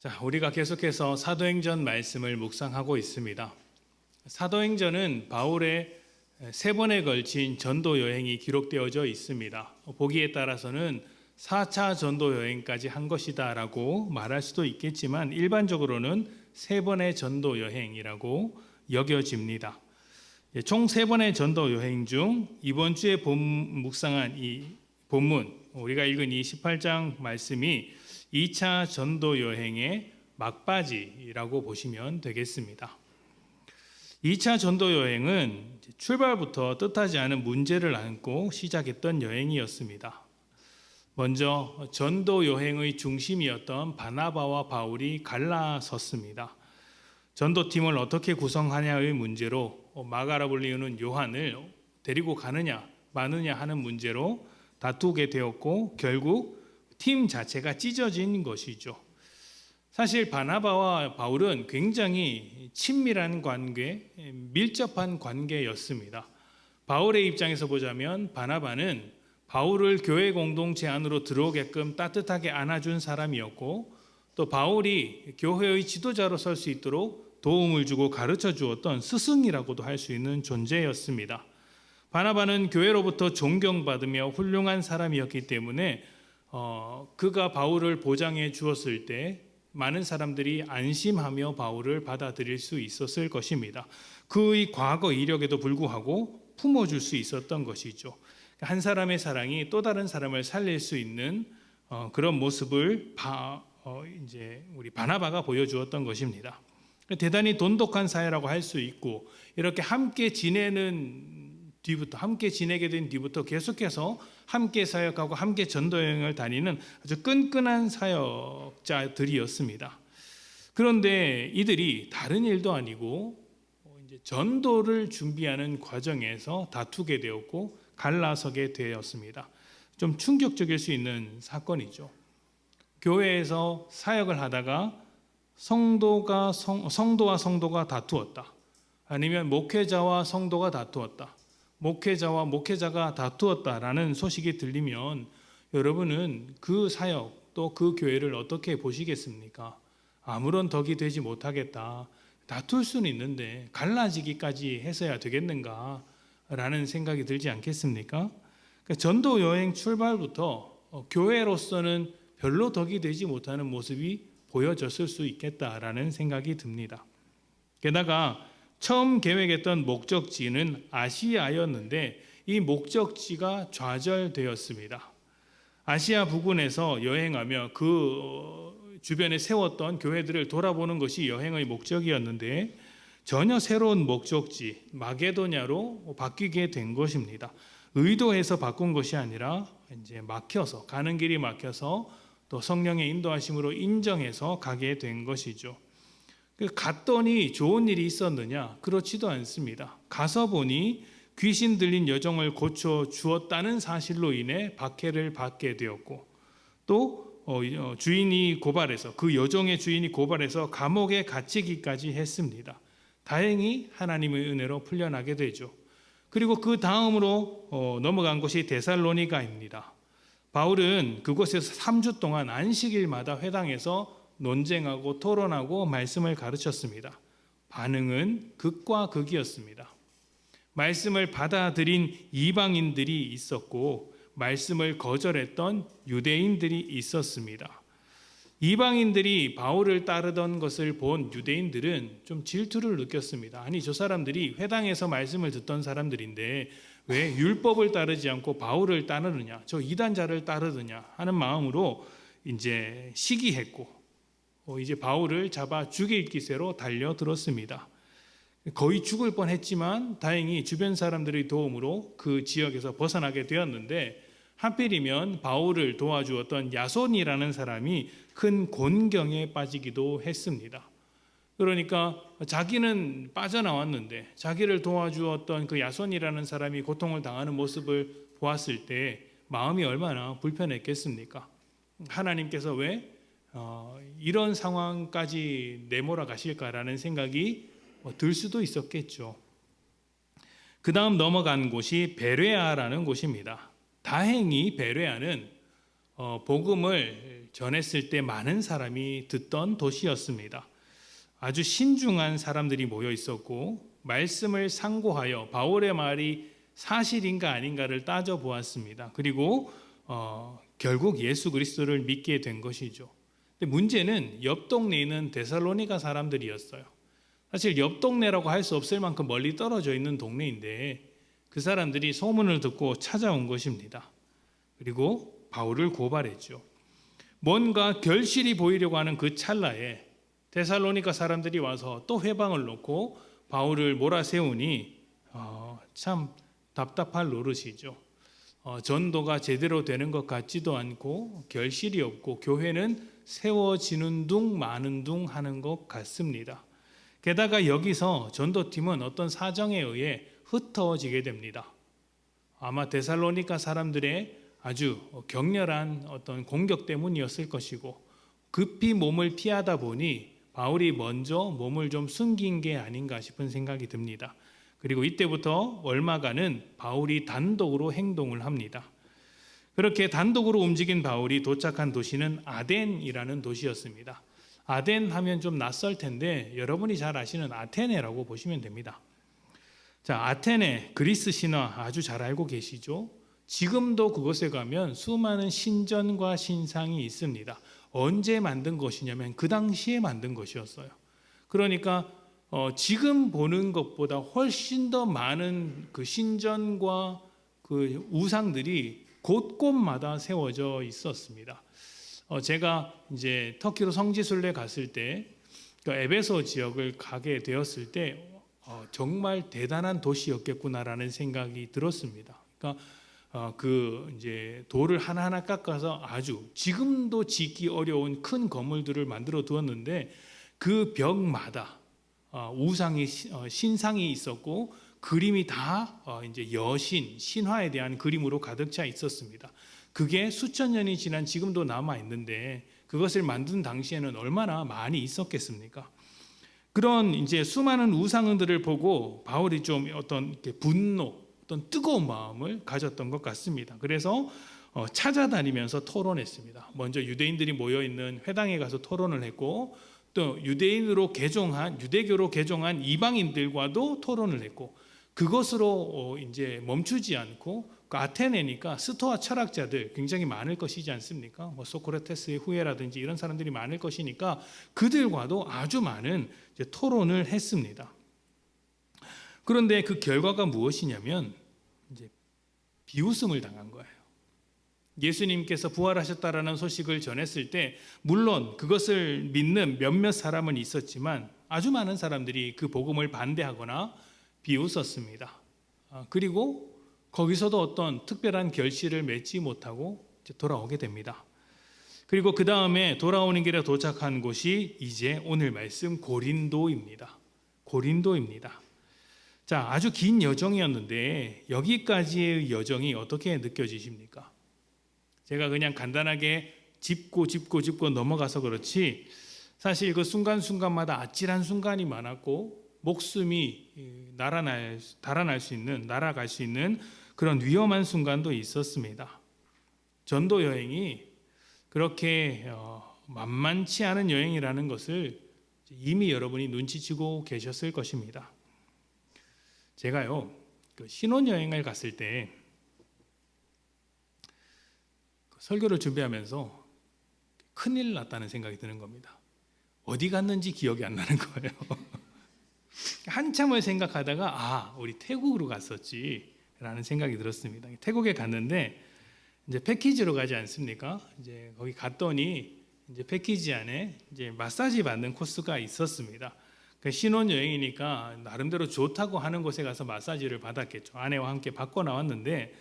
자, 우리가 계속해서 사도행전 말씀을 묵상하고 있습니다. 사도행전은 바울의 세 번에 걸친 전도 여행이 기록되어져 있습니다. 보기에 따라서는 4차 전도 여행까지 한 것이다라고 말할 수도 있겠지만 일반적으로는 세 번의 전도 여행이라고 여겨집니다. 총 세 번의 전도 여행 중 이번 주에 묵상한 이 본문, 우리가 읽은 이 18장 말씀이 2차 전도 여행의 막바지라고 보시면 되겠습니다. 2차 전도 여행은 출발부터 뜻하지 않은 문제를 안고 시작했던 여행이었습니다. 먼저 전도 여행의 중심이었던 바나바와 바울이 갈라섰습니다. 전도팀을 어떻게 구성하냐의 문제로 마가라 불리우는 요한을 데리고 가느냐 마느냐 하는 문제로 다투게 되었고 결국 팀 자체가 찢어진 것이죠. 사실 바나바와 바울은 굉장히 친밀한 관계, 밀접한 관계였습니다. 바울의 입장에서 보자면 바나바는 바울을 교회 공동체 안으로 들어오게끔 따뜻하게 안아준 사람이었고 또 바울이 교회의 지도자로 설 수 있도록 도움을 주고 가르쳐 주었던 스승이라고도 할 수 있는 존재였습니다. 바나바는 교회로부터 존경받으며 훌륭한 사람이었기 때문에 그가 바울을 보장해 주었을 때 많은 사람들이 안심하며 바울을 받아들일 수 있었을 것입니다. 그의 과거 이력에도 불구하고 품어줄 수 있었던 것이죠. 한 사람의 사랑이 또 다른 사람을 살릴 수 있는 그런 모습을 이제 우리 바나바가 보여주었던 것입니다. 대단히 돈독한 사이라고 할 수 있고 이렇게 함께 지내게 된 뒤부터 계속해서 함께 사역하고 함께 전도여행을 다니는 아주 끈끈한 사역자들이었습니다. 그런데 이들이 다른 일도 아니고 이제 전도를 준비하는 과정에서 다투게 되었고 갈라서게 되었습니다. 좀 충격적일 수 있는 사건이죠. 교회에서 사역을 하다가 성도와 성도가 다투었다. 아니면 목회자와 성도가 다투었다. 목회자와 목회자가 다투었다라는 소식이 들리면 여러분은 그 사역 또 그 교회를 어떻게 보시겠습니까? 아무런 덕이 되지 못하겠다. 다툴 수는 있는데 갈라지기까지 해서야 되겠는가? 라는 생각이 들지 않겠습니까? 그러니까 전도 여행 출발부터 교회로서는 별로 덕이 되지 못하는 모습이 보여졌을 수 있겠다라는 생각이 듭니다. 게다가 처음 계획했던 목적지는 아시아였는데 이 목적지가 좌절되었습니다. 아시아 부근에서 여행하며 그 주변에 세웠던 교회들을 돌아보는 것이 여행의 목적이었는데 전혀 새로운 목적지 마게도냐로 바뀌게 된 것입니다. 의도해서 바꾼 것이 아니라 이제 막혀서 가는 길이 막혀서 또 성령의 인도하심으로 인정해서 가게 된 것이죠. 갔더니 좋은 일이 있었느냐? 그렇지도 않습니다. 가서 보니 귀신 들린 여종을 고쳐 주었다는 사실로 인해 박해를 받게 되었고 또 주인이 고발해서 그 여종의 주인이 고발해서 감옥에 갇히기까지 했습니다. 다행히 하나님의 은혜로 풀려나게 되죠. 그리고 그 다음으로 넘어간 곳이 데살로니가입니다. 바울은 그곳에서 3주 동안 안식일마다 회당에서 논쟁하고 토론하고 말씀을 가르쳤습니다. 반응은 극과 극이었습니다. 말씀을 받아들인 이방인들이 있었고 말씀을 거절했던 유대인들이 있었습니다. 이방인들이 바울을 따르던 것을 본 유대인들은 좀 질투를 느꼈습니다. 아니 저 사람들이 회당에서 말씀을 듣던 사람들인데 왜 율법을 따르지 않고 바울을 따르느냐, 저 이단자를 따르느냐 하는 마음으로 이제 시기했고 이제 바울을 잡아 죽일 기세로 달려들었습니다. 거의 죽을 뻔했지만 다행히 주변 사람들의 도움으로 그 지역에서 벗어나게 되었는데 하필이면 바울을 도와주었던 야손이라는 사람이 큰 곤경에 빠지기도 했습니다. 그러니까 자기는 빠져나왔는데 자기를 도와주었던 그 야손이라는 사람이 고통을 당하는 모습을 보았을 때 마음이 얼마나 불편했겠습니까? 하나님께서 왜 이런 상황까지 내몰아 가실까라는 생각이 들 수도 있었겠죠. 그 다음 넘어간 곳이 베레아라는 곳입니다. 다행히 베레아는 복음을 전했을 때 많은 사람이 듣던 도시였습니다. 아주 신중한 사람들이 모여 있었고 말씀을 상고하여 바울의 말이 사실인가 아닌가를 따져보았습니다. 그리고 결국 예수 그리스도를 믿게 된 것이죠. 근데 문제는 옆 동네에 있는 데살로니가 사람들이었어요. 사실 옆 동네라고 할 수 없을 만큼 멀리 떨어져 있는 동네인데 그 사람들이 소문을 듣고 찾아온 것입니다. 그리고 바울을 고발했죠. 뭔가 결실이 보이려고 하는 그 찰나에 데살로니가 사람들이 와서 또 회방을 놓고 바울을 몰아세우니 참 답답할 노릇이죠. 전도가 제대로 되는 것 같지도 않고 결실이 없고 교회는 세워지는 둥 마는 둥 하는 것 같습니다. 게다가 여기서 전도팀은 어떤 사정에 의해 흩어지게 됩니다. 아마 데살로니가 사람들의 아주 격렬한 어떤 공격 때문이었을 것이고 급히 몸을 피하다 보니 바울이 먼저 몸을 좀 숨긴 게 아닌가 싶은 생각이 듭니다. 그리고 이때부터 얼마간은 바울이 단독으로 행동을 합니다. 그렇게 단독으로 움직인 바울이 도착한 도시는 아덴이라는 도시였습니다. 아덴 하면 좀 낯설 텐데 여러분이 잘 아시는 아테네라고 보시면 됩니다. 자, 아테네 그리스 신화 아주 잘 알고 계시죠? 지금도 그곳에 가면 수많은 신전과 신상이 있습니다. 언제 만든 것이냐면 그 당시에 만든 것이었어요. 그러니까 지금 보는 것보다 훨씬 더 많은 그 신전과 그 우상들이 곳곳마다 세워져 있었습니다. 제가 이제 터키로 성지순례 갔을 때 그 에베소 지역을 가게 되었을 때 정말 대단한 도시였겠구나라는 생각이 들었습니다. 그러니까 그 이제 돌을 하나하나 깎아서 아주 지금도 짓기 어려운 큰 건물들을 만들어 두었는데 그 벽마다 우상이 신상이 있었고 그림이 다 이제 여신 신화에 대한 그림으로 가득 차 있었습니다. 그게 수천 년이 지난 지금도 남아 있는데 그것을 만든 당시에는 얼마나 많이 있었겠습니까? 그런 이제 수많은 우상들을 보고 바울이 좀 어떤 분노, 어떤 뜨거운 마음을 가졌던 것 같습니다. 그래서 찾아다니면서 토론했습니다. 먼저 유대인들이 모여 있는 회당에 가서 토론을 했고 또 유대교로 개종한 이방인들과도 토론을 했고 그것으로 이제 멈추지 않고 그 아테네니까 스토아 철학자들 굉장히 많을 것이지 않습니까? 뭐 소크라테스의 후예라든지 이런 사람들이 많을 것이니까 그들과도 아주 많은 이제 토론을 했습니다. 그런데 그 결과가 무엇이냐면 이제 비웃음을 당한 거예요. 예수님께서 부활하셨다라는 소식을 전했을 때 물론 그것을 믿는 몇몇 사람은 있었지만 아주 많은 사람들이 그 복음을 반대하거나 비웃었습니다. 그리고 거기서도 어떤 특별한 결실을 맺지 못하고 돌아오게 됩니다. 그리고 그 다음에 돌아오는 길에 도착한 곳이 이제 오늘 말씀 고린도입니다. 고린도입니다. 자, 아주 긴 여정이었는데 여기까지의 여정이 어떻게 느껴지십니까? 제가 그냥 간단하게 짚고 넘어가서 그렇지 사실 그 순간순간마다 아찔한 순간이 많았고 목숨이 달아날 수 있는 날아갈 수 있는 그런 위험한 순간도 있었습니다. 전도 여행이 그렇게 만만치 않은 여행이라는 것을 이미 여러분이 눈치채고 계셨을 것입니다. 제가요 그 신혼여행을 갔을 때 설교를 준비하면서 큰일 났다는 생각이 드는 겁니다. 어디 갔는지 기억이 안 나는 거예요. 한참을 생각하다가 우리 태국으로 갔었지라는 생각이 들었습니다. 태국에 갔는데 이제 패키지로 가지 않습니까? 이제 거기 갔더니 이제 패키지 안에 이제 마사지 받는 코스가 있었습니다. 신혼여행이니까 나름대로 좋다고 하는 곳에 가서 마사지를 받았겠죠. 아내와 함께 받고 나왔는데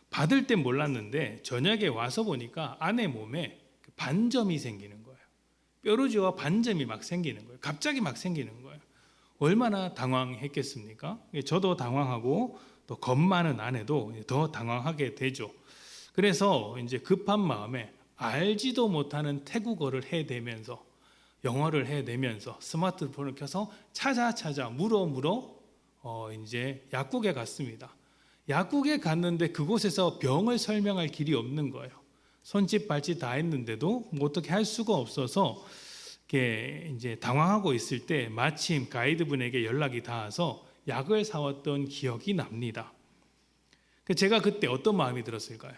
받을 땐 몰랐는데 저녁에 와서 보니까 아내 몸에 반점이 생기는 거예요. 뾰루지와 반점이 막 생기는 거예요. 갑자기 막 생기는 거예요. 얼마나 당황했겠습니까? 저도 당황하고 또 겁 많은 아내도 더 당황하게 되죠. 그래서 이제 급한 마음에 알지도 못하는 태국어를 해대면서 영어를 해내면서 스마트폰을 켜서 찾아 물어 이제 약국에 갔습니다. 약국에 갔는데 그곳에서 병을 설명할 길이 없는 거예요. 손짓 발짓 다 했는데도 뭐 어떻게 할 수가 없어서 이렇게 이제 당황하고 있을 때 마침 가이드분에게 연락이 닿아서 약을 사왔던 기억이 납니다. 제가 그때 어떤 마음이 들었을까요?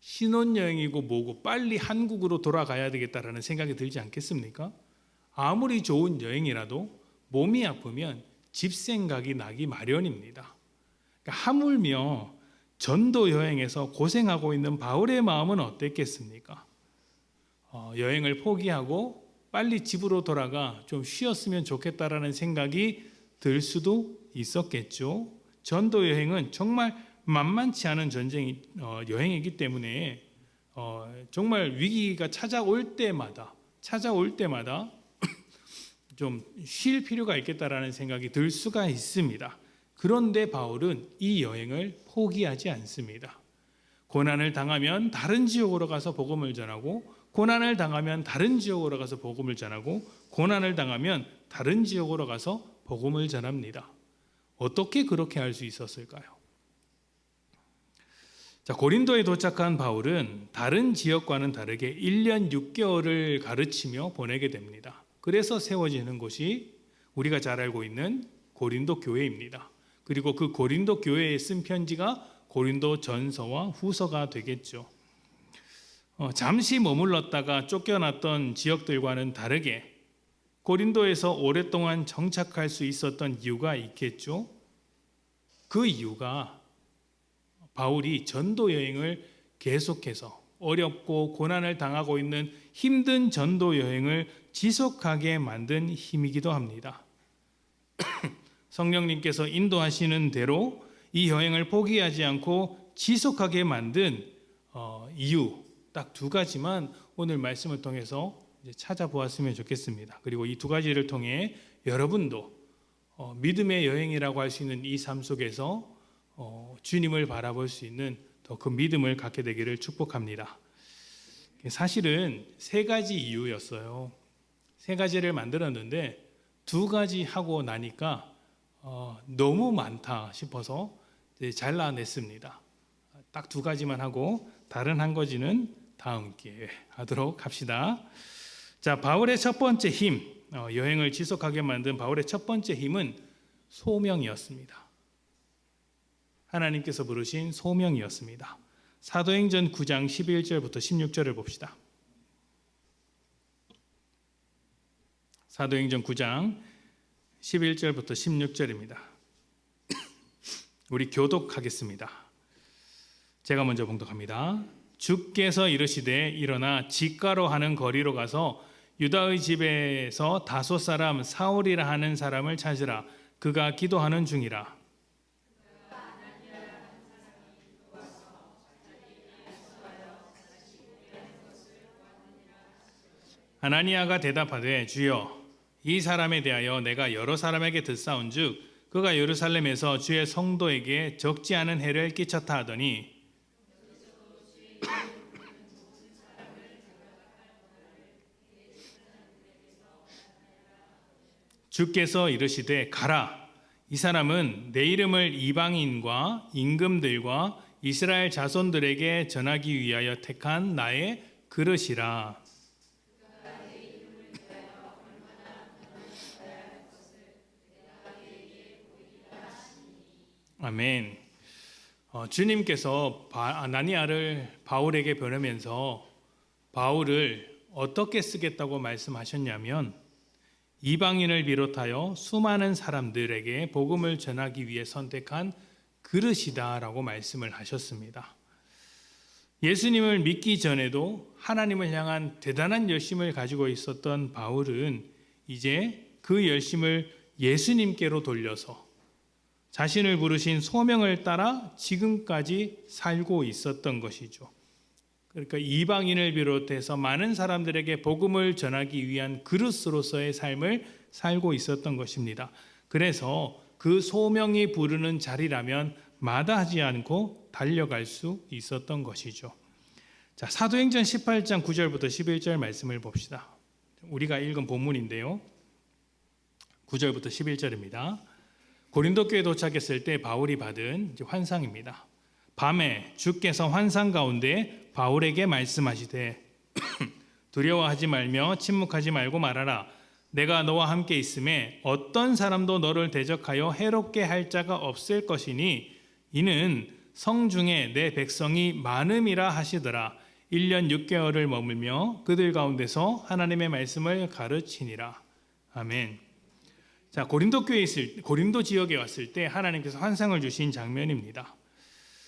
신혼여행이고 뭐고 빨리 한국으로 돌아가야 되겠다라는 생각이 들지 않겠습니까? 아무리 좋은 여행이라도 몸이 아프면 집 생각이 나기 마련입니다. 그러니까 하물며 전도 여행에서 고생하고 있는 바울의 마음은 어땠겠습니까? 여행을 포기하고 빨리 집으로 돌아가 좀 쉬었으면 좋겠다라는 생각이 들 수도 있었겠죠. 전도 여행은 정말 만만치 않은 여행이기 때문에 정말 위기가 찾아올 때마다 좀 쉴 필요가 있겠다라는 생각이 들 수가 있습니다. 그런데 바울은 이 여행을 포기하지 않습니다. 고난을 당하면 다른 지역으로 가서 복음을 전하고, 고난을 당하면 다른 지역으로 가서 복음을 전하고, 고난을 당하면 다른 지역으로 가서 복음을 전합니다. 어떻게 그렇게 할 수 있었을까요? 자, 고린도에 도착한 바울은 다른 지역과는 다르게 1년 6개월을 가르치며 보내게 됩니다. 그래서 세워지는 곳이 우리가 잘 알고 있는 고린도 교회입니다. 그리고 그 고린도 교회에 쓴 편지가 고린도 전서와 후서가 되겠죠. 잠시 머물렀다가 쫓겨났던 지역들과는 다르게 고린도에서 오랫동안 정착할 수 있었던 이유가 있겠죠. 그 이유가 바울이 전도 여행을 계속해서 어렵고 고난을 당하고 있는 힘든 전도 여행을 지속하게 만든 힘이기도 합니다. 성령님께서 인도하시는 대로 이 여행을 포기하지 않고 지속하게 만든 이유 딱 두 가지만 오늘 말씀을 통해서 이제 찾아보았으면 좋겠습니다. 그리고 이 두 가지를 통해 여러분도 믿음의 여행이라고 할 수 있는 이 삶 속에서 주님을 바라볼 수 있는 더 큰 믿음을 갖게 되기를 축복합니다. 사실은 세 가지 이유였어요. 세 가지를 만들었는데 두 가지 하고 나니까 너무 많다 싶어서 잘라냈습니다. 딱 두 가지만 하고 다른 한 가지는 다음 기회에 하도록 합시다. 자, 바울의 첫 번째 힘, 여행을 지속하게 만든 바울의 첫 번째 힘은 소명이었습니다. 하나님께서 부르신 소명이었습니다. 사도행전 9장 11절부터 16절을 봅시다. 사도행전 9장 11절부터 16절입니다. 우리 교독하겠습니다. 제가 먼저 봉독합니다. 주께서 이르시되 일어나 직가로 하는 거리로 가서 유다의 집에서 다소 사람 사울이라 하는 사람을 찾으라. 그가 기도하는 중이라. 아나니아가 대답하되 주여 이 사람에 대하여 내가 여러 사람에게 듣사온즉 그가 예루살렘에서 주의 성도에게 적지 않은 해를 끼쳤다 하더니 주께서 이르시되 가라. 이 사람은 내 이름을 이방인과 임금들과 이스라엘 자손들에게 전하기 위하여 택한 나의 그릇이라. 아멘. 주님께서 아나니아를 바울에게 보내면서 바울을 어떻게 쓰겠다고 말씀하셨냐면 이방인을 비롯하여 수많은 사람들에게 복음을 전하기 위해 선택한 그릇이다라고 말씀을 하셨습니다. 예수님을 믿기 전에도 하나님을 향한 대단한 열심을 가지고 있었던 바울은 이제 그 열심을 예수님께로 돌려서 자신을 부르신 소명을 따라 지금까지 살고 있었던 것이죠. 그러니까 이방인을 비롯해서 많은 사람들에게 복음을 전하기 위한 그릇으로서의 삶을 살고 있었던 것입니다. 그래서 그 소명이 부르는 자리라면 마다하지 않고 달려갈 수 있었던 것이죠. 자, 사도행전 18장 9절부터 11절 말씀을 봅시다. 우리가 읽은 본문인데요. 9절부터 11절입니다. 고린도 교회에 도착했을 때 바울이 받은 환상입니다. 밤에 주께서 환상 가운데 바울에게 말씀하시되 두려워하지 말며 침묵하지 말고 말하라. 내가 너와 함께 있음에 어떤 사람도 너를 대적하여 해롭게 할 자가 없을 것이니 이는 성중에 내 백성이 많음이라 하시더라. 1년 6개월을 머물며 그들 가운데서 하나님의 말씀을 가르치니라. 아멘. 자, 고린도 지역에 왔을 때 하나님께서 환상을 주신 장면입니다.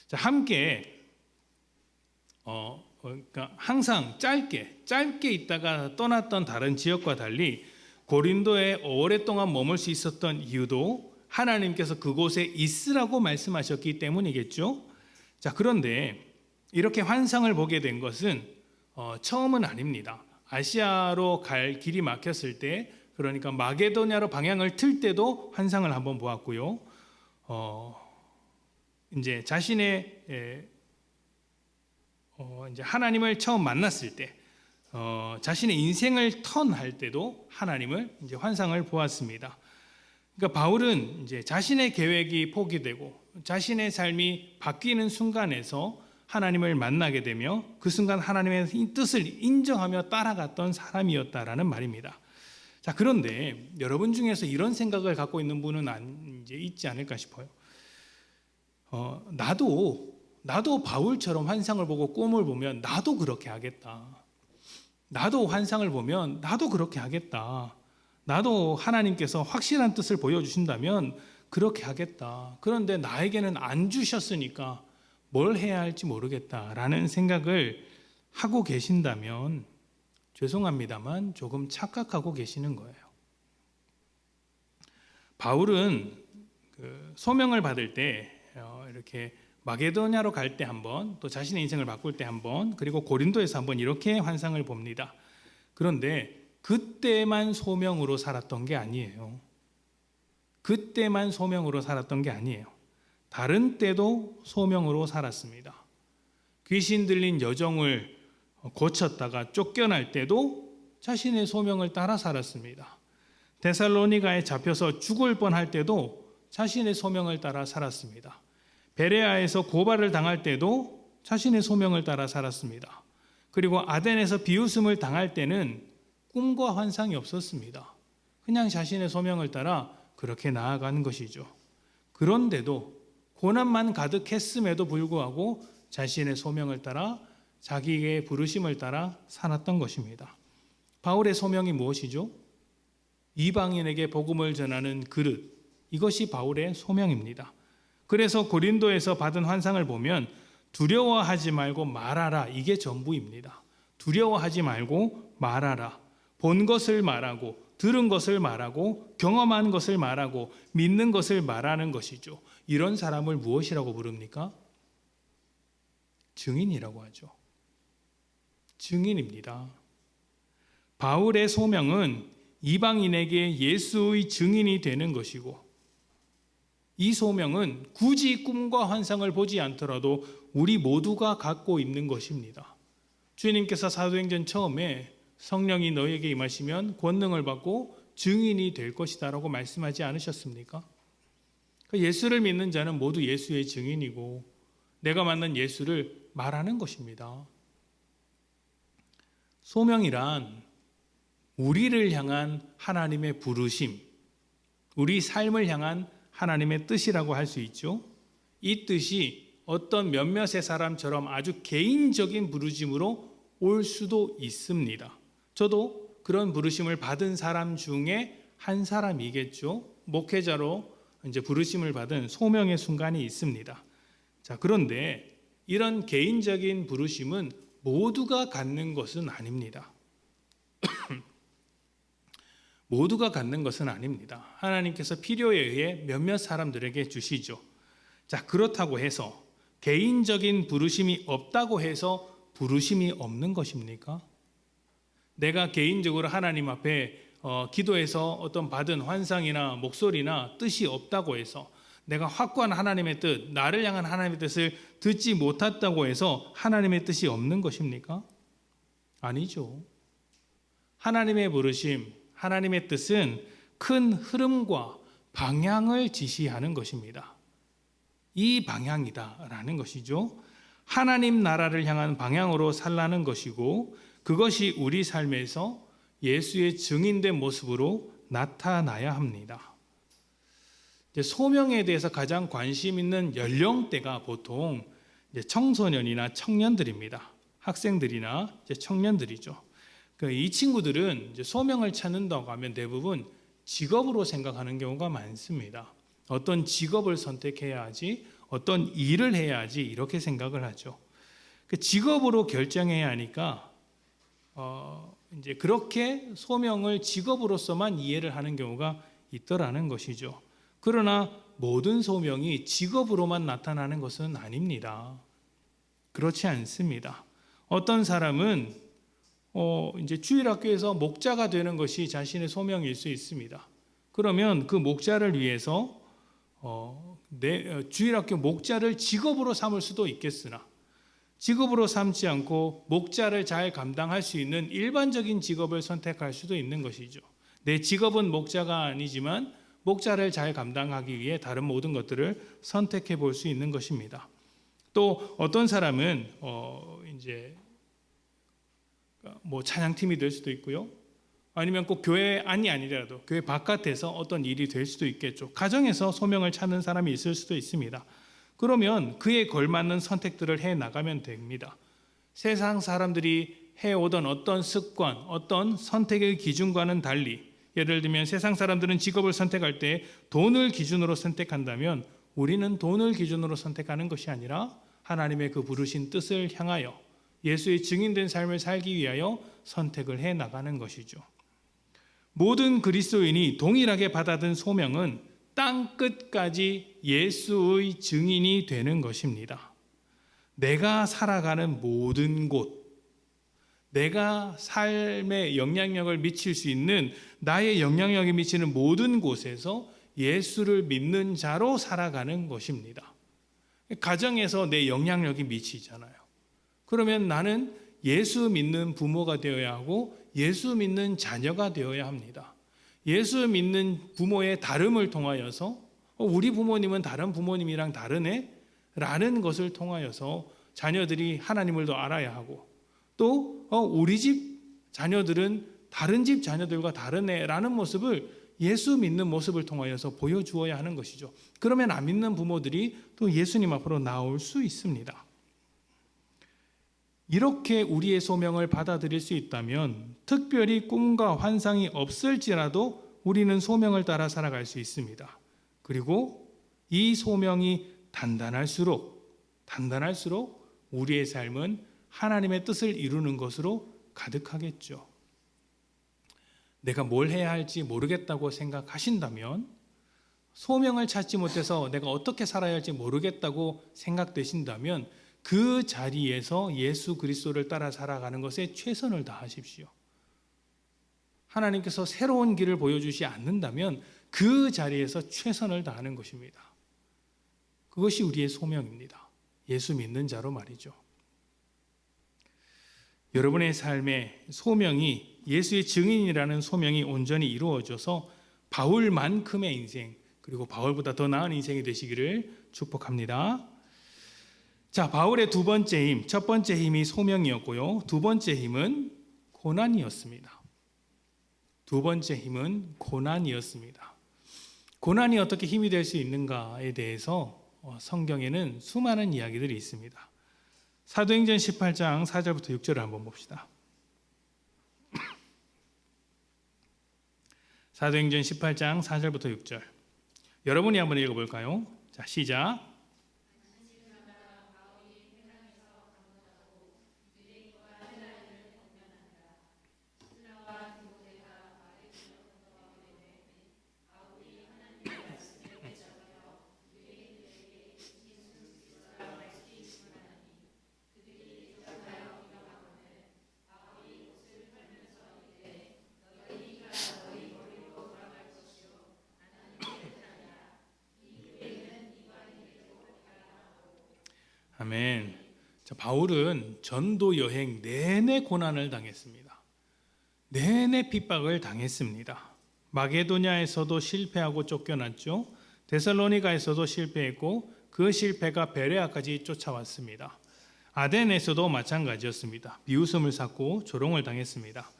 자, 함께 그러니까 항상 짧게 있다가 떠났던 다른 지역과 달리 고린도에 오랫동안 머물 수 있었던 이유도 하나님께서 그곳에 있으라고 말씀하셨기 때문이겠죠. 자, 그런데 이렇게 환상을 보게 된 것은 처음은 아닙니다. 아시아로 갈 길이 막혔을 때, 그러니까 마게도냐로 방향을 틀 때도 환상을 한번 보았고요. 이제 자신의 이제 하나님을 처음 만났을 때, 자신의 인생을 턴할 때도 하나님을 이제 환상을 보았습니다. 그러니까 바울은 이제 자신의 계획이 포기되고 자신의 삶이 바뀌는 순간에서 하나님을 만나게 되며 그 순간 하나님의 뜻을 인정하며 따라갔던 사람이었다라는 말입니다. 자, 그런데 여러분 중에서 이런 생각을 갖고 있는 분은 이제 있지 않을까 싶어요. 나도 바울처럼 환상을 보고 꿈을 보면 나도 그렇게 하겠다. 나도 환상을 보면 나도 그렇게 하겠다. 나도 하나님께서 확실한 뜻을 보여주신다면 그렇게 하겠다. 그런데 나에게는 안 주셨으니까 뭘 해야 할지 모르겠다라는 생각을 하고 계신다면 죄송합니다만 조금 착각하고 계시는 거예요. 바울은 소명을 받을 때 이렇게 마게도냐로 갈 때 한 번, 또 자신의 인생을 바꿀 때 한 번, 그리고 고린도에서 한 번 이렇게 환상을 봅니다. 그런데 그때만 소명으로 살았던 게 아니에요. 그때만 소명으로 살았던 게 아니에요. 다른 때도 소명으로 살았습니다. 귀신 들린 여종을 고쳤다가 쫓겨날 때도 자신의 소명을 따라 살았습니다. 데살로니가에 잡혀서 죽을 뻔할 때도 자신의 소명을 따라 살았습니다. 베레아에서 고발을 당할 때도 자신의 소명을 따라 살았습니다. 그리고 아덴에서 비웃음을 당할 때는 꿈과 환상이 없었습니다. 그냥 자신의 소명을 따라 그렇게 나아가는 것이죠. 그런데도 고난만 가득했음에도 불구하고 자신의 소명을 따라 자기의 부르심을 따라 살았던 것입니다. 바울의 소명이 무엇이죠? 이방인에게 복음을 전하는 그릇, 이것이 바울의 소명입니다. 그래서 고린도에서 받은 환상을 보면 두려워하지 말고 말하라, 이게 전부입니다. 두려워하지 말고 말하라. 본 것을 말하고 들은 것을 말하고 경험한 것을 말하고 믿는 것을 말하는 것이죠. 이런 사람을 무엇이라고 부릅니까? 증인이라고 하죠. 증인입니다. 바울의 소명은 이방인에게 예수의 증인이 되는 것이고, 이 소명은 굳이 꿈과 환상을 보지 않더라도 우리 모두가 갖고 있는 것입니다. 주님께서 사도행전 처음에 성령이 너희에게 임하시면 권능을 받고 증인이 될 것이다 라고 말씀하지 않으셨습니까? 예수를 믿는 자는 모두 예수의 증인이고 내가 만난 예수를 말하는 것입니다. 소명이란 우리를 향한 하나님의 부르심, 우리 삶을 향한 하나님의 뜻이라고 할 수 있죠. 이 뜻이 어떤 몇몇의 사람처럼 아주 개인적인 부르심으로 올 수도 있습니다. 저도 그런 부르심을 받은 사람 중에 한 사람이겠죠. 목회자로 이제 부르심을 받은 소명의 순간이 있습니다. 자, 그런데 이런 개인적인 부르심은 모두가 갖는 것은 아닙니다. 모두가 갖는 것은 아닙니다. 하나님께서 필요에 의해 몇몇 사람들에게 주시죠. 자, 그렇다고 해서 개인적인 부르심이 없다고 해서 부르심이 없는 것입니까? 내가 개인적으로 하나님 앞에 기도해서 어떤 받은 환상이나 목소리나 뜻이 없다고 해서 내가 확고한 하나님의 뜻, 나를 향한 하나님의 뜻을 듣지 못했다고 해서 하나님의 뜻이 없는 것입니까? 아니죠. 하나님의 부르심, 하나님의 뜻은 큰 흐름과 방향을 지시하는 것입니다. 이 방향이다라는 것이죠. 하나님 나라를 향한 방향으로 살라는 것이고, 그것이 우리 삶에서 예수의 증인된 모습으로 나타나야 합니다. 소명에 대해서 가장 관심 있는 연령대가 보통 청소년이나 청년들입니다. 학생들이나 청년들이죠. 이 친구들은 소명을 찾는다고 하면 대부분 직업으로 생각하는 경우가 많습니다. 어떤 직업을 선택해야 하지, 어떤 일을 해야 하지, 이렇게 생각을 하죠. 직업으로 결정해야 하니까 이제 그렇게 소명을 직업으로서만 이해를 하는 경우가 있더라는 것이죠. 그러나 모든 소명이 직업으로만 나타나는 것은 아닙니다. 그렇지 않습니다. 어떤 사람은 이제 주일학교에서 목자가 되는 것이 자신의 소명일 수 있습니다. 그러면 그 목자를 위해서 주일학교 목자를 직업으로 삼을 수도 있겠으나, 직업으로 삼지 않고 목자를 잘 감당할 수 있는 일반적인 직업을 선택할 수도 있는 것이죠. 내 직업은 목자가 아니지만 목자를 잘 감당하기 위해 다른 모든 것들을 선택해 볼 수 있는 것입니다. 또 어떤 사람은 이제 찬양팀이 될 수도 있고요. 아니면 꼭 교회 안이 아니더라도 교회 바깥에서 어떤 일이 될 수도 있겠죠. 가정에서 소명을 찾는 사람이 있을 수도 있습니다. 그러면 그에 걸맞는 선택들을 해 나가면 됩니다. 세상 사람들이 해오던 어떤 습관, 어떤 선택의 기준과는 달리, 예를 들면 세상 사람들은 직업을 선택할 때 돈을 기준으로 선택한다면 우리는 돈을 기준으로 선택하는 것이 아니라 하나님의 그 부르신 뜻을 향하여 예수의 증인된 삶을 살기 위하여 선택을 해 나가는 것이죠. 모든 그리스도인이 동일하게 받아든 소명은 땅 끝까지 예수의 증인이 되는 것입니다. 내가 살아가는 모든 곳, 내가 삶에 영향력을 미칠 수 있는, 나의 영향력이 미치는 모든 곳에서 예수를 믿는 자로 살아가는 것입니다. 가정에서 내 영향력이 미치잖아요. 그러면 나는 예수 믿는 부모가 되어야 하고 예수 믿는 자녀가 되어야 합니다. 예수 믿는 부모의 다름을 통하여서 우리 부모님은 다른 부모님이랑 다르네? 라는 것을 통하여서 자녀들이 하나님을 더 알아야 하고, 또 우리 집 자녀들은 다른 집 자녀들과 다르네? 라는 모습을 예수 믿는 모습을 통하여서 보여주어야 하는 것이죠. 그러면 안 믿는 부모들이 또 예수님 앞으로 나올 수 있습니다. 이렇게 우리의 소명을 받아들일 수 있다면 특별히 꿈과 환상이 없을지라도 우리는 소명을 따라 살아갈 수 있습니다. 그리고 이 소명이 단단할수록 우리의 삶은 하나님의 뜻을 이루는 것으로 가득하겠죠. 내가 뭘 해야 할지 모르겠다고 생각하신다면, 소명을 찾지 못해서 내가 어떻게 살아야 할지 모르겠다고 생각되신다면 그 자리에서 예수 그리스도를 따라 살아가는 것에 최선을 다하십시오. 하나님께서 새로운 길을 보여주지 않는다면 그 자리에서 최선을 다하는 것입니다. 그것이 우리의 소명입니다. 예수 믿는 자로 말이죠. 여러분의 삶의 소명이, 예수의 증인이라는 소명이 온전히 이루어져서 바울만큼의 인생, 그리고 바울보다 더 나은 인생이 되시기를 축복합니다. 자, 바울의 두 번째 힘, 첫 번째 힘이 소명이었고요. 두 번째 힘은 고난이었습니다. 두 번째 힘은 고난이었습니다. 고난이 어떻게 힘이 될 수 있는가에 대해서 성경에는 수많은 이야기들이 있습니다. 사도행전 18장 4절부터 6절을 한번 봅시다. 사도행전 18장 4절부터 6절. 여러분이 한번 읽어볼까요? 자, 시작. 아멘. 자, 바울은 전도 여행 내내 고난을 당했습니다. 내내 핍박을 당했습니다. 마게도냐에서도 실패하고 쫓겨났죠. 데살로니가에서도 실패했고 그 실패가 베레아까지 쫓아왔습니다. 아덴에서도 마찬가지였습니다. 비웃음을 샀고 조롱을 당했습니다.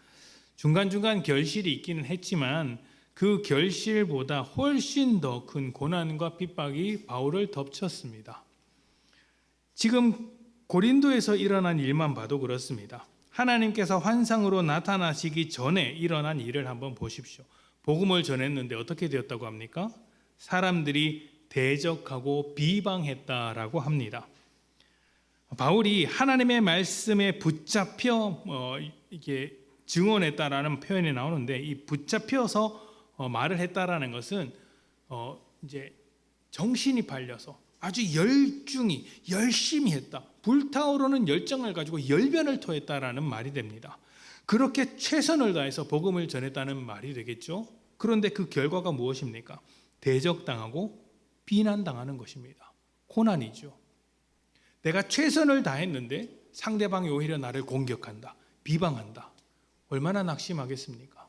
중간중간 결실이 있기는 했지만 그 결실보다 훨씬 더 큰 고난과 핍박이 바울을 덮쳤습니다. 지금 고린도에서 일어난 일만 봐도 그렇습니다. 하나님께서 환상으로 나타나시기 전에 일어난 일을 한번 보십시오. 복음을 전했는데 어떻게 되었다고 합니까? 사람들이 대적하고 비방했다라고 합니다. 바울이 하나님의 말씀에 붙잡혀 이게 증언했다라는 표현이 나오는데, 이 붙잡혀서 말을 했다라는 것은 이제 정신이 팔려서 아주 열중히 열심히 했다, 불타오르는 열정을 가지고 열변을 토했다라는 말이 됩니다. 그렇게 최선을 다해서 복음을 전했다는 말이 되겠죠. 그런데 그 결과가 무엇입니까? 대적당하고 비난당하는 것입니다. 고난이죠. 내가 최선을 다했는데 상대방이 오히려 나를 공격한다, 비방한다. 얼마나 낙심하겠습니까?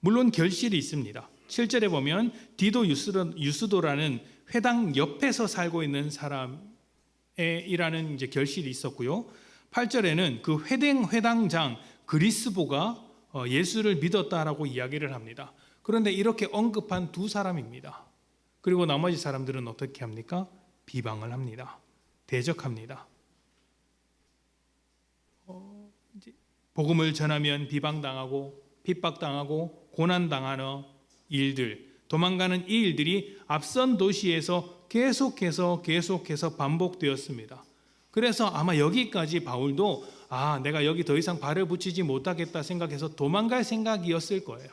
물론 결실이 있습니다. 7절에 보면 디도 유스도라는 회당 옆에서 살고 있는 사람이라는 이제 결실이 있었고요. 8절에는 그 회당장 그리스보가 예수를 믿었다라고 이야기를 합니다. 그런데 이렇게 언급한 두 사람입니다. 그리고 나머지 사람들은 어떻게 합니까? 비방을 합니다. 대적합니다. 복음을 전하면 비방당하고 핍박당하고 고난당하는 일들, 도망가는 이 일들이 앞선 도시에서 계속해서 반복되었습니다. 그래서 아마 여기까지 바울도 내가 여기 더 이상 발을 붙이지 못하겠다 생각해서 도망갈 생각이었을 거예요.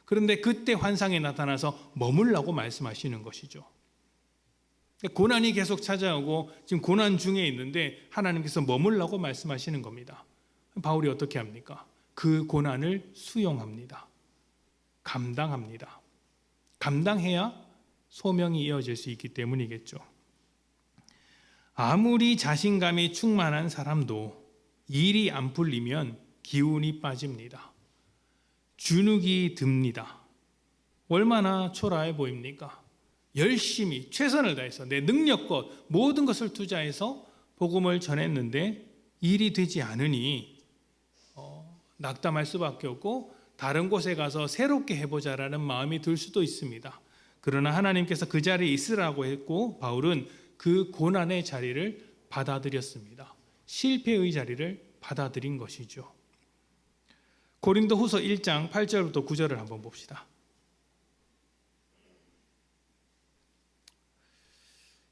그런데 그때 환상이 나타나서 머물라고 말씀하시는 것이죠. 고난이 계속 찾아오고 지금 고난 중에 있는데 하나님께서 머물라고 말씀하시는 겁니다. 바울이 어떻게 합니까? 그 고난을 수용합니다. 감당합니다. 감당해야 소명이 이어질 수 있기 때문이겠죠. 아무리 자신감이 충만한 사람도 일이 안 풀리면 기운이 빠집니다. 주눅이 듭니다. 얼마나 초라해 보입니까? 열심히 최선을 다해서 내 능력껏 모든 것을 투자해서 복음을 전했는데 일이 되지 않으니 낙담할 수밖에 없고 다른 곳에 가서 새롭게 해보자라는 마음이 들 수도 있습니다. 그러나 하나님께서 그 자리에 있으라고 했고 바울은 그 고난의 자리를 받아들였습니다. 실패의 자리를 받아들인 것이죠. 고린도후서 1장 8절부터 9절을 한번 봅시다.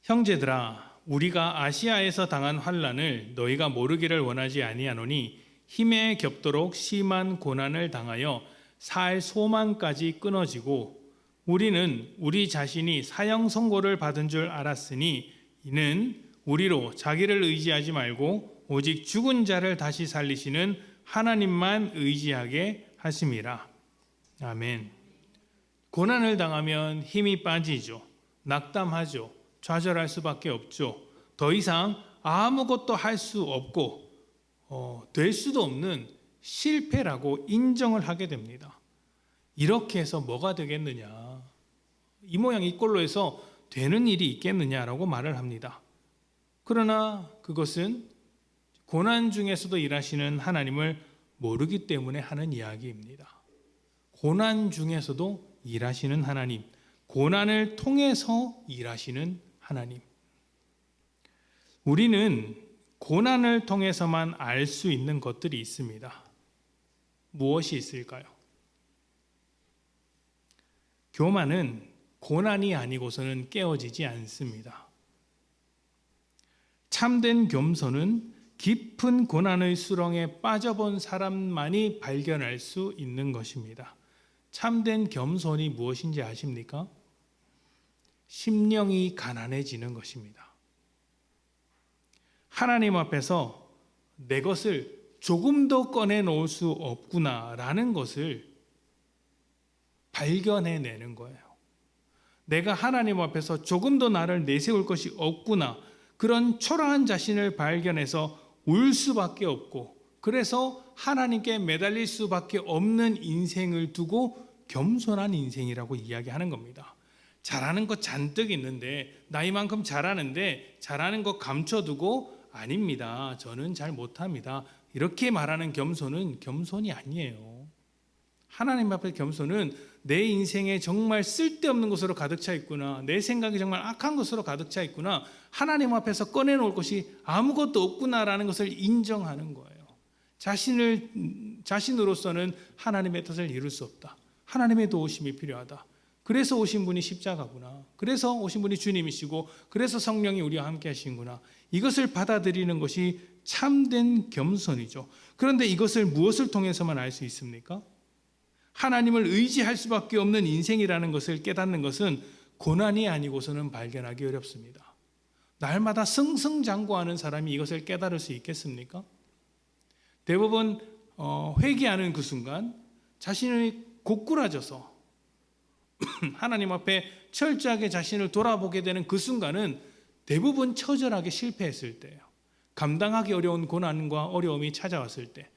형제들아, 우리가 아시아에서 당한 환난을 너희가 모르기를 원하지 아니하노니 힘에 겹도록 심한 고난을 당하여 살 소망까지 끊어지고 우리는 우리 자신이 사형 선고를 받은 줄 알았으니 이는 우리로 자기를 의지하지 말고 오직 죽은 자를 다시 살리시는 하나님만 의지하게 하심이라. 아멘. 고난을 당하면 힘이 빠지죠. 낙담하죠. 좌절할 수밖에 없죠. 더 이상 아무것도 할 수 없고 될 수도 없는 실패라고 인정을 하게 됩니다. 이렇게 해서 뭐가 되겠느냐, 이 모양 이 꼴로 해서 되는 일이 있겠느냐라고 말을 합니다. 그러나 그것은 고난 중에서도 일하시는 하나님을 모르기 때문에 하는 이야기입니다. 고난 중에서도 일하시는 하나님, 고난을 통해서 일하시는 하나님. 우리는 고난을 통해서만 알 수 있는 것들이 있습니다. 무엇이 있을까요? 교만은 고난이 아니고서는 깨어지지 않습니다. 참된 겸손은 깊은 고난의 수렁에 빠져본 사람만이 발견할 수 있는 것입니다. 참된 겸손이 무엇인지 아십니까? 심령이 가난해지는 것입니다. 하나님 앞에서 내 것을 조금 더 꺼내놓을 수 없구나라는 것을 발견해내는 거예요. 내가 하나님 앞에서 조금 더 나를 내세울 것이 없구나, 그런 초라한 자신을 발견해서 울 수밖에 없고, 그래서 하나님께 매달릴 수밖에 없는 인생을 두고 겸손한 인생이라고 이야기하는 겁니다. 잘하는 것 잔뜩 있는데 나이만큼 잘하는데 잘하는 거 감춰두고 아닙니다. 저는 잘 못합니다. 이렇게 말하는 겸손은 겸손이 아니에요. 하나님 앞에 겸손은 내 인생에 정말 쓸데없는 것으로 가득 차 있구나, 내 생각이 정말 악한 것으로 가득 차 있구나, 하나님 앞에서 꺼내놓을 것이 아무것도 없구나라는 것을 인정하는 거예요. 자신으로서는 하나님의 뜻을 이룰 수 없다. 하나님의 도우심이 필요하다. 그래서 오신 분이 십자가구나. 그래서 오신 분이 주님이시고 그래서 성령이 우리와 함께 하시는구나. 이것을 받아들이는 것이 참된 겸손이죠. 그런데 이것을 무엇을 통해서만 알 수 있습니까? 하나님을 의지할 수밖에 없는 인생이라는 것을 깨닫는 것은 고난이 아니고서는 발견하기 어렵습니다. 날마다 승승장구하는 사람이 이것을 깨달을 수 있겠습니까? 대부분 회개하는 그 순간 자신이 고꾸라져서 하나님 앞에 철저하게 자신을 돌아보게 되는 그 순간은 대부분 처절하게 실패했을 때예요. 감당하기 어려운 고난과 어려움이 찾아왔을 때,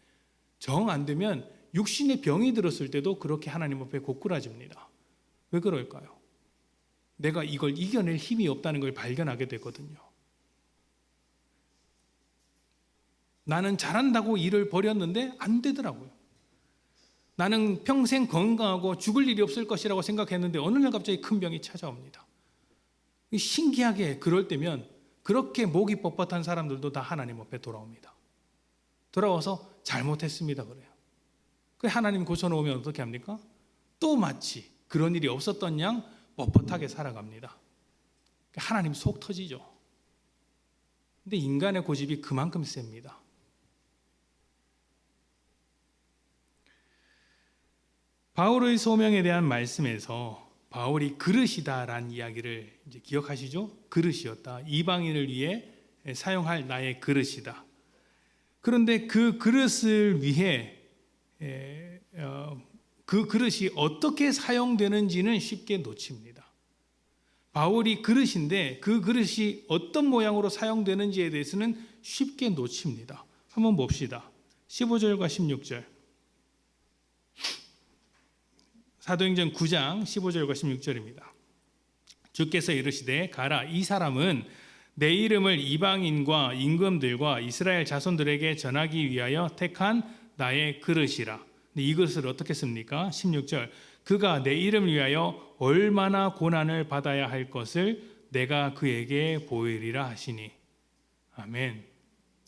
정 안 되면 육신의 병이 들었을 때도 그렇게 하나님 앞에 고꾸라집니다. 왜 그럴까요? 내가 이걸 이겨낼 힘이 없다는 걸 발견하게 되거든요. 나는 잘한다고 일을 벌였는데 안 되더라고요. 나는 평생 건강하고 죽을 일이 없을 것이라고 생각했는데 어느 날 갑자기 큰 병이 찾아옵니다. 신기하게 그럴 때면 그렇게 목이 뻣뻣한 사람들도 다 하나님 앞에 돌아옵니다. 돌아와서 잘못했습니다 그래요. 그 하나님 고쳐놓으면 어떻게 합니까? 또 마치 그런 일이 없었던 양 뻣뻣하게 살아갑니다. 하나님 속 터지죠. 근데 인간의 고집이 그만큼 셉니다. 바울의 소명에 대한 말씀에서 바울이 그릇이다라는 이야기를 이제 기억하시죠? 그릇이었다. 이방인을 위해 사용할 나의 그릇이다. 그런데 그 그릇을 위해 그 그릇이 어떻게 사용되는지는 쉽게 놓칩니다. 바울이 그릇인데 그 그릇이 어떤 모양으로 사용되는지에 대해서는 쉽게 놓칩니다. 한번 봅시다. 15절과 16절. 사도행전 9장 15절과 16절입니다. 주께서 이르시되 가라, 이 사람은 내 이름을 이방인과 임금들과 이스라엘 자손들에게 전하기 위하여 택한 나의 그릇이라. 이 그릇을 어떻게 씁니까? 16절. 그가 내 이름을 위하여 얼마나 고난을 받아야 할 것을 내가 그에게 보이리라 하시니. 아멘.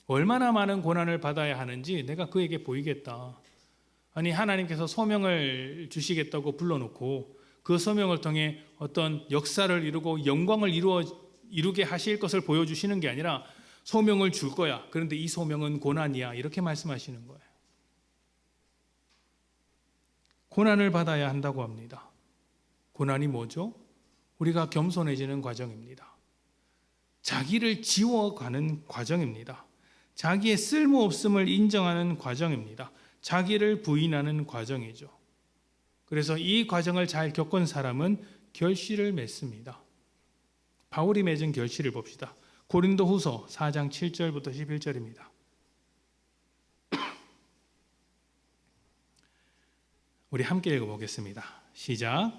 얼마나 많은 고난을 받아야 하는지 내가 그에게 보이겠다. 아니, 하나님께서 소명을 주시겠다고 불러놓고 그 소명을 통해 어떤 역사를 이루고 영광을 이루게 하실 것을 보여주시는 게 아니라 소명을 줄 거야. 그런데 이 소명은 고난이야. 이렇게 말씀하시는 거예요. 고난을 받아야 한다고 합니다. 고난이 뭐죠? 우리가 겸손해지는 과정입니다. 자기를 지워가는 과정입니다. 자기의 쓸모없음을 인정하는 과정입니다. 자기를 부인하는 과정이죠. 그래서 이 과정을 잘 겪은 사람은 결실을 맺습니다. 바울이 맺은 결실을 봅시다. 고린도후서 4장 7절부터 11절입니다. 우리 함께 읽어보겠습니다. 시작.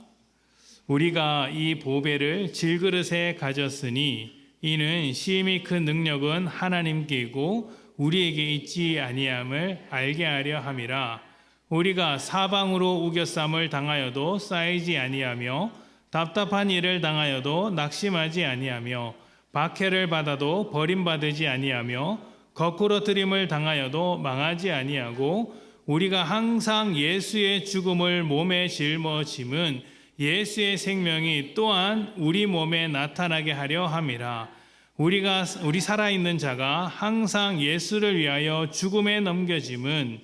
우리가 이 보배를 질그릇에 가졌으니 이는 심히 큰 능력은 하나님께 있고 우리에게 있지 아니함을 알게 하려 함이라. 우리가 사방으로 우겨쌈을 당하여도 쌓이지 아니하며 답답한 일을 당하여도 낙심하지 아니하며 박해를 받아도 버림받지 아니하며 거꾸러뜨림을 당하여도 망하지 아니하고 우리가 항상 예수의 죽음을 몸에 짊어짐은 예수의 생명이 또한 우리 몸에 나타나게 하려 함이라. 우리 살아있는 자가 항상 예수를 위하여 죽음에 넘겨짐은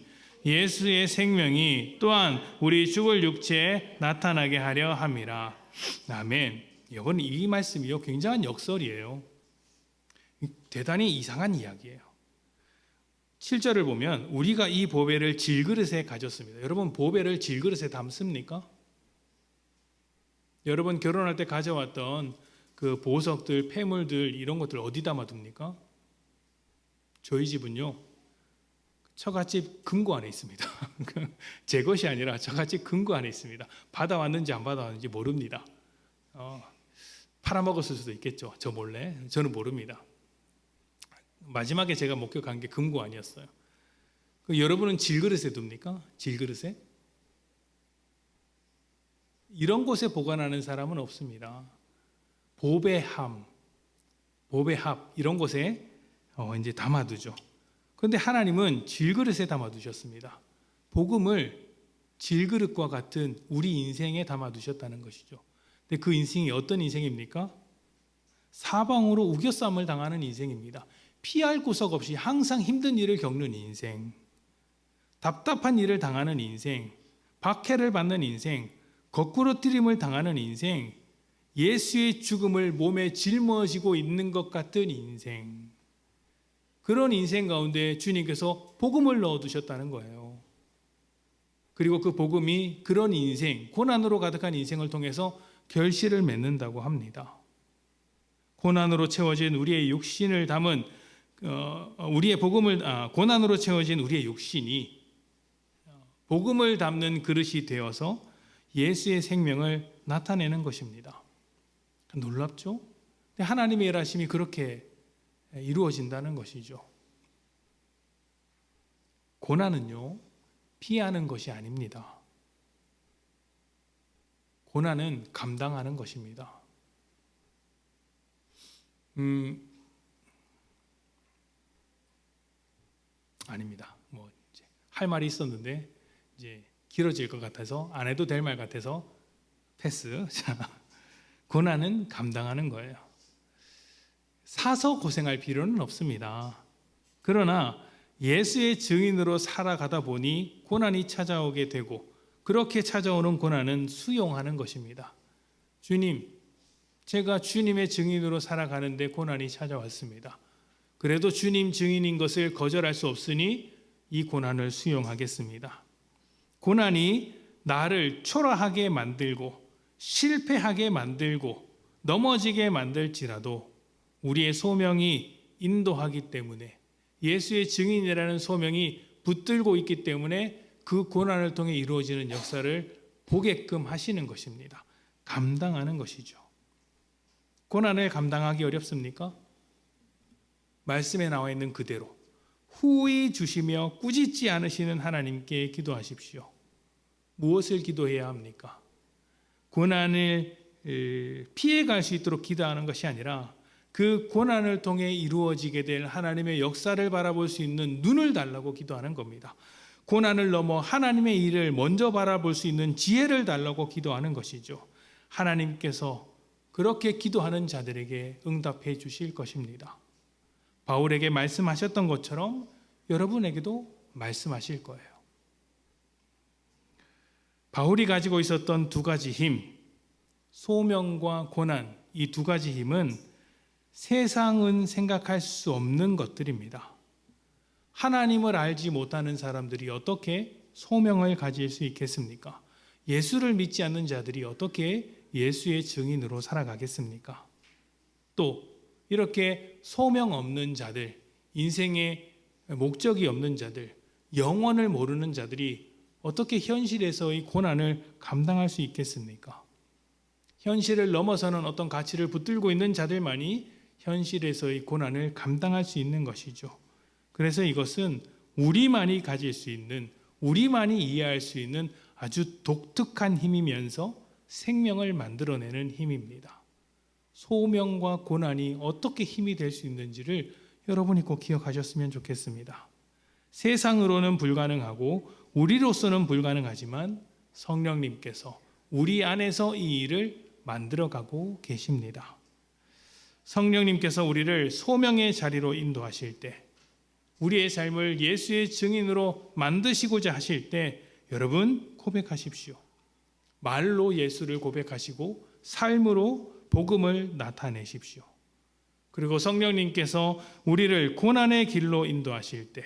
예수의 생명이 또한 우리 죽을 육체에 나타나게 하려 함이라. 아멘. 여러분, 이 말씀이요 굉장한 역설이에요. 대단히 이상한 이야기예요. 7절을 보면 우리가 이 보배를 질그릇에 가졌습니다. 여러분, 보배를 질그릇에 담습니까? 여러분, 결혼할 때 가져왔던 그 보석들, 폐물들 이런 것들 어디 담아둡니까? 저희 집은요 처갓집 금고 안에 있습니다. 제 것이 아니라 처갓집 금고 안에 있습니다. 받아왔는지 안 받아왔는지 모릅니다. 팔아먹었을 수도 있겠죠. 저 몰래. 저는 모릅니다. 마지막에 제가 목격한 게 금고아니었어요. 여러분은 질그릇에 둡니까? 질그릇에? 이런 곳에 보관하는 사람은 없습니다. 보배함, 보배합 이런 곳에 이제 담아두죠. 그런데 하나님은 질그릇에 담아두셨습니다. 복음을 질그릇과 같은 우리 인생에 담아두셨다는 것이죠. 근데 그 인생이 어떤 인생입니까? 사방으로 우겨쌈을 당하는 인생입니다. 피할 구석 없이 항상 힘든 일을 겪는 인생, 답답한 일을 당하는 인생, 박해를 받는 인생, 거꾸로 뜨림을 당하는 인생, 예수의 죽음을 몸에 짊어지고 있는 것 같은 인생, 그런 인생 가운데 주님께서 복음을 넣어두셨다는 거예요. 그리고 그 복음이 그런 인생, 고난으로 가득한 인생을 통해서 결실을 맺는다고 합니다. 고난으로 채워진 우리의 육신을 담은 우리의 복음을 고난으로 채워진 우리의 육신이 복음을 담는 그릇이 되어서 예수의 생명을 나타내는 것입니다. 놀랍죠? 하나님의 일하심이 그렇게 이루어진다는 것이죠. 고난은요, 피하는 것이 아닙니다. 고난은 감당하는 것입니다. 아닙니다. 이제 할 말이 있었는데 이제 길어질 것 같아서 안 해도 될 말 같아서 패스. 자, 고난은 감당하는 거예요. 사서 고생할 필요는 없습니다. 그러나 예수의 증인으로 살아가다 보니 고난이 찾아오게 되고 그렇게 찾아오는 고난은 수용하는 것입니다. 주님, 제가 주님의 증인으로 살아가는데 고난이 찾아왔습니다. 그래도 주님 증인인 것을 거절할 수 없으니 이 고난을 수용하겠습니다. 고난이 나를 초라하게 만들고 실패하게 만들고 넘어지게 만들지라도 우리의 소명이 인도하기 때문에 예수의 증인이라는 소명이 붙들고 있기 때문에 그 고난을 통해 이루어지는 역사를 보게끔 하시는 것입니다. 감당하는 것이죠. 고난을 감당하기 어렵습니까? 말씀에 나와 있는 그대로 후히 주시며 꾸짖지 않으시는 하나님께 기도하십시오. 무엇을 기도해야 합니까? 고난을 피해갈 수 있도록 기도하는 것이 아니라 그 고난을 통해 이루어지게 될 하나님의 역사를 바라볼 수 있는 눈을 달라고 기도하는 겁니다. 고난을 넘어 하나님의 일을 먼저 바라볼 수 있는 지혜를 달라고 기도하는 것이죠. 하나님께서 그렇게 기도하는 자들에게 응답해 주실 것입니다. 바울에게 말씀하셨던 것처럼 여러분에게도 말씀하실 거예요. 바울이 가지고 있었던 두 가지 힘, 소명과 고난, 이 두 가지 힘은 세상은 생각할 수 없는 것들입니다. 하나님을 알지 못하는 사람들이 어떻게 소명을 가질 수 있겠습니까? 예수를 믿지 않는 자들이 어떻게 예수의 증인으로 살아가겠습니까? 또 이렇게 소명 없는 자들, 인생에 목적이 없는 자들, 영원을 모르는 자들이 어떻게 현실에서의 고난을 감당할 수 있겠습니까? 현실을 넘어서는 어떤 가치를 붙들고 있는 자들만이 현실에서의 고난을 감당할 수 있는 것이죠. 그래서 이것은 우리만이 가질 수 있는, 우리만이 이해할 수 있는 아주 독특한 힘이면서 생명을 만들어내는 힘입니다. 소명과 고난이 어떻게 힘이 될 수 있는지를 여러분이 꼭 기억하셨으면 좋겠습니다. 세상으로는 불가능하고 우리로서는 불가능하지만 성령님께서 우리 안에서 이 일을 만들어가고 계십니다. 성령님께서 우리를 소명의 자리로 인도하실 때, 우리의 삶을 예수의 증인으로 만드시고자 하실 때 여러분 고백하십시오. 말로 예수를 고백하시고 삶으로 복음을 나타내십시오. 그리고 성령님께서 우리를 고난의 길로 인도하실 때,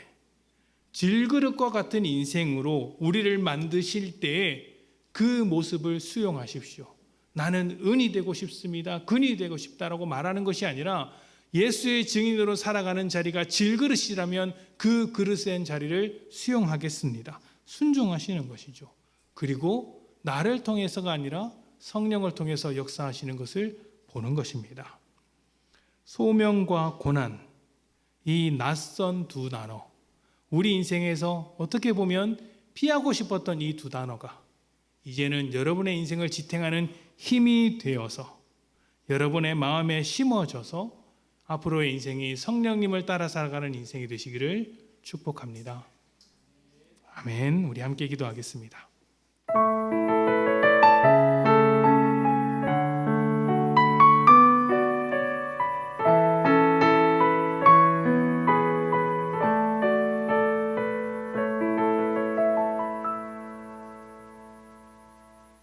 질그릇과 같은 인생으로 우리를 만드실 때에 그 모습을 수용하십시오. 나는 은이 되고 싶습니다. 근이 되고 싶다라고 말하는 것이 아니라 예수의 증인으로 살아가는 자리가 질그릇이라면 그 그릇의 자리를 수용하겠습니다. 순종하시는 것이죠. 그리고 나를 통해서가 아니라 성령을 통해서 역사하시는 것을 보는 것입니다. 소명과 고난, 이 낯선 두 단어, 우리 인생에서 어떻게 보면 피하고 싶었던 이 두 단어가 이제는 여러분의 인생을 지탱하는 힘이 되어서 여러분의 마음에 심어져서 앞으로의 인생이 성령님을 따라 살아가는 인생이 되시기를 축복합니다. 아멘. 우리 함께 기도하겠습니다.